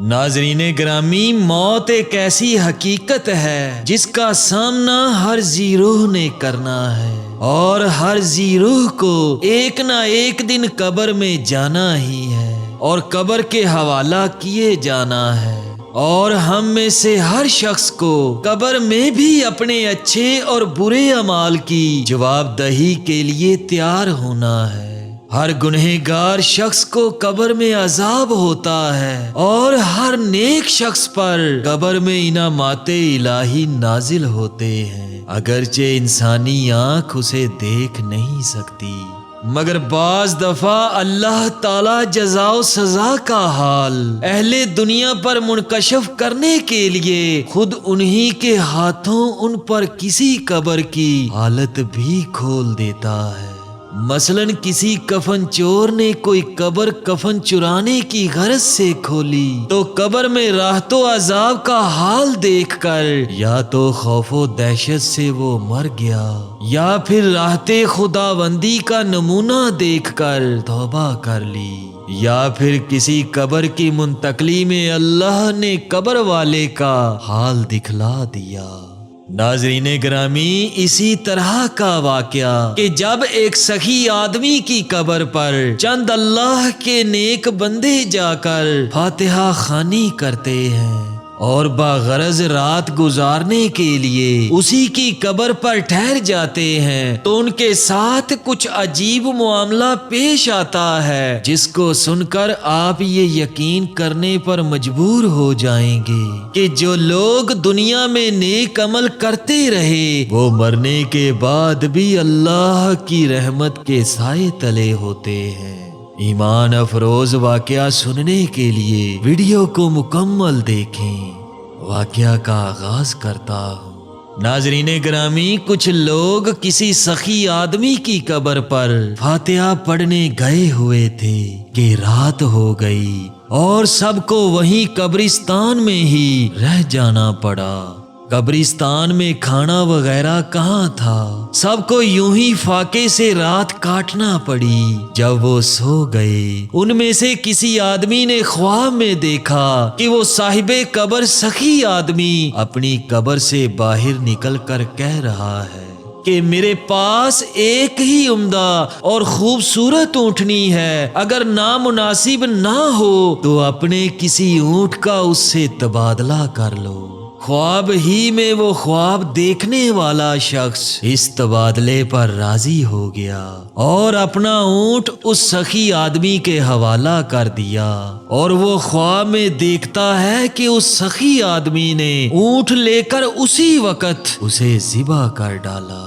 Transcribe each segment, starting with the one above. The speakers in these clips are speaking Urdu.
ناظرین گرامی، موت ایک ایسی حقیقت ہے جس کا سامنا ہر ذی روح نے کرنا ہے، اور ہر ذی روح کو ایک نہ ایک دن قبر میں جانا ہی ہے اور قبر کے حوالہ کیے جانا ہے۔ اور ہم میں سے ہر شخص کو قبر میں بھی اپنے اچھے اور برے اعمال کی جواب دہی کے لیے تیار ہونا ہے۔ ہر گنہگار شخص کو قبر میں عذاب ہوتا ہے، اور ہر نیک شخص پر قبر میں انعامات الہی نازل ہوتے ہیں، اگرچہ انسانی آنکھ اسے دیکھ نہیں سکتی، مگر بعض دفعہ اللہ تعالی جزا و سزا کا حال اہل دنیا پر منکشف کرنے کے لیے خود انہی کے ہاتھوں ان پر کسی قبر کی حالت بھی کھول دیتا ہے۔ مثلاً کسی کفن چور نے کوئی قبر کفن چرانے کی غرض سے کھولی تو قبر میں راحت و عذاب کا حال دیکھ کر یا تو خوف و دہشت سے وہ مر گیا، یا پھر راحت خداوندی کا نمونہ دیکھ کر توبہ کر لی، یا پھر کسی قبر کی منتقلی میں اللہ نے قبر والے کا حال دکھلا دیا۔ ناظرین گرامی، اسی طرح کا واقعہ کہ جب ایک سخی آدمی کی قبر پر چند اللہ کے نیک بندے جا کر فاتحہ خوانی کرتے ہیں اور باغرض رات گزارنے کے لیے اسی کی قبر پر ٹھہر جاتے ہیں، تو ان کے ساتھ کچھ عجیب معاملہ پیش آتا ہے جس کو سن کر آپ یہ یقین کرنے پر مجبور ہو جائیں گے کہ جو لوگ دنیا میں نیک عمل کرتے رہے وہ مرنے کے بعد بھی اللہ کی رحمت کے سائے تلے ہوتے ہیں۔ ایمان افروز واقعہ سننے کے لیے ویڈیو کو مکمل دیکھیں۔ واقعہ کا آغاز کرتا ہوں۔ ناظرین گرامی، کچھ لوگ کسی سخی آدمی کی قبر پر فاتحہ پڑھنے گئے ہوئے تھے کہ رات ہو گئی اور سب کو وہیں قبرستان میں ہی رہ جانا پڑا۔ قبرستان میں کھانا وغیرہ کہاں تھا، سب کو یوں ہی فاقے سے رات کاٹنا پڑی۔ جب وہ سو گئے، ان میں سے کسی آدمی نے خواب میں دیکھا کہ وہ صاحب قبر سخی آدمی اپنی قبر سے باہر نکل کر کہہ رہا ہے کہ میرے پاس ایک ہی عمدہ اور خوبصورت اونٹنی ہے، اگر نامناسب نہ ہو تو اپنے کسی اونٹ کا اس سے تبادلہ کر لو۔ خواب ہی میں وہ خواب دیکھنے والا شخص اس تبادلے پر راضی ہو گیا اور اپنا اونٹ اس سخی آدمی کے حوالہ کر دیا، اور وہ خواب میں دیکھتا ہے کہ اس سخی آدمی نے اونٹ لے کر اسی وقت اسے ذبح کر ڈالا۔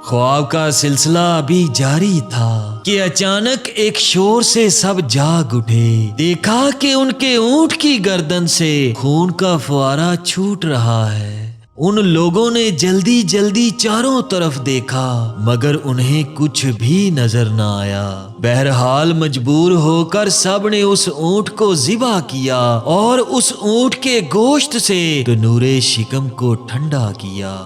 خواب کا سلسلہ ابھی جاری تھا کہ اچانک ایک شور سے سب جاگ اٹھے، دیکھا کہ ان کے اونٹ کی گردن سے خون کا فوارہ چھوٹ رہا ہے۔ ان لوگوں نے جلدی جلدی چاروں طرف دیکھا مگر انہیں کچھ بھی نظر نہ آیا۔ بہرحال مجبور ہو کر سب نے اس اونٹ کو ذبح کیا اور اس اونٹ کے گوشت سے تنور شکم کو ٹھنڈا کیا۔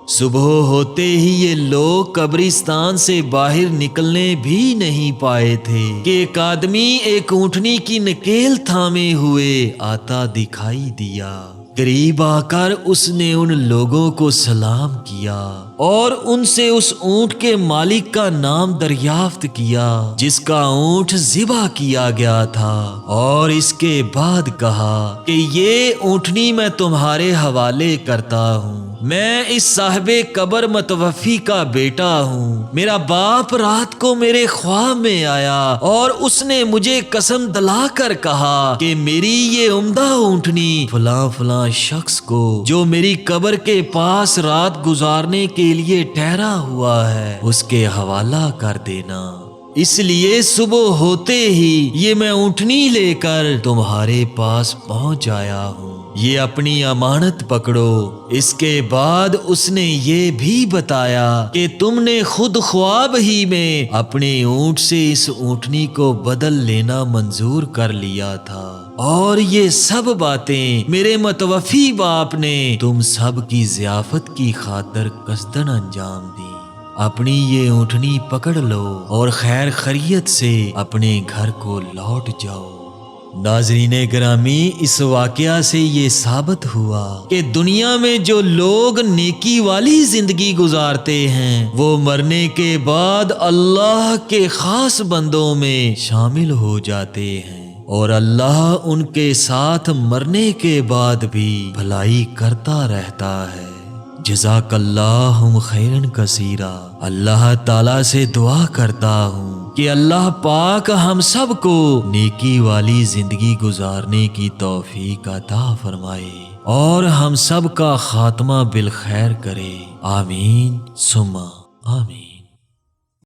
صبح ہوتے ہی یہ لوگ قبرستان سے باہر نکلنے بھی نہیں پائے تھے کہ ایک آدمی ایک اونٹنی کی نکیل تھامے ہوئے آتا دکھائی دیا۔ قریب آ کر اس نے ان لوگوں کو سلام کیا اور ان سے اس اونٹ کے مالک کا نام دریافت کیا جس کا اونٹ ذبح کیا گیا تھا، اور اس کے بعد کہا کہ یہ اونٹنی میں تمہارے حوالے کرتا ہوں۔ میں اس صاحب قبر متوفی کا بیٹا ہوں۔ میرا باپ رات کو میرے خواب میں آیا اور اس نے مجھے قسم دلا کر کہا کہ میری یہ عمدہ اونٹنی فلاں فلاں شخص کو جو میری قبر کے پاس رات گزارنے کے لیے ٹھہرا ہوا ہے اس کے حوالہ کر دینا۔ اس لیے صبح ہوتے ہی یہ میں اونٹنی لے کر تمہارے پاس پہنچ آیا ہوں، یہ اپنی امانت پکڑو۔ اس کے بعد اس نے یہ بھی بتایا کہ تم نے خود خواب ہی میں اپنے اونٹ سے اس اونٹنی کو بدل لینا منظور کر لیا تھا، اور یہ سب باتیں میرے متوفی باپ نے تم سب کی ضیافت کی خاطر قصدن انجام دی۔ اپنی یہ اونٹنی پکڑ لو اور خیر خیریت سے اپنے گھر کو لوٹ جاؤ۔ ناظرین گرامی، اس واقعہ سے یہ ثابت ہوا کہ دنیا میں جو لوگ نیکی والی زندگی گزارتے ہیں وہ مرنے کے بعد اللہ کے خاص بندوں میں شامل ہو جاتے ہیں، اور اللہ ان کے ساتھ مرنے کے بعد بھی بھلائی کرتا رہتا ہے۔ جزاک اللہم خیرن کثیرا۔ اللہ تعالیٰ سے دعا کرتا ہوں کہ اللہ پاک ہم سب کو نیکی والی زندگی گزارنے کی توفیق عطا فرمائے اور ہم سب کا خاتمہ بالخیر کرے، آمین ثم آمین۔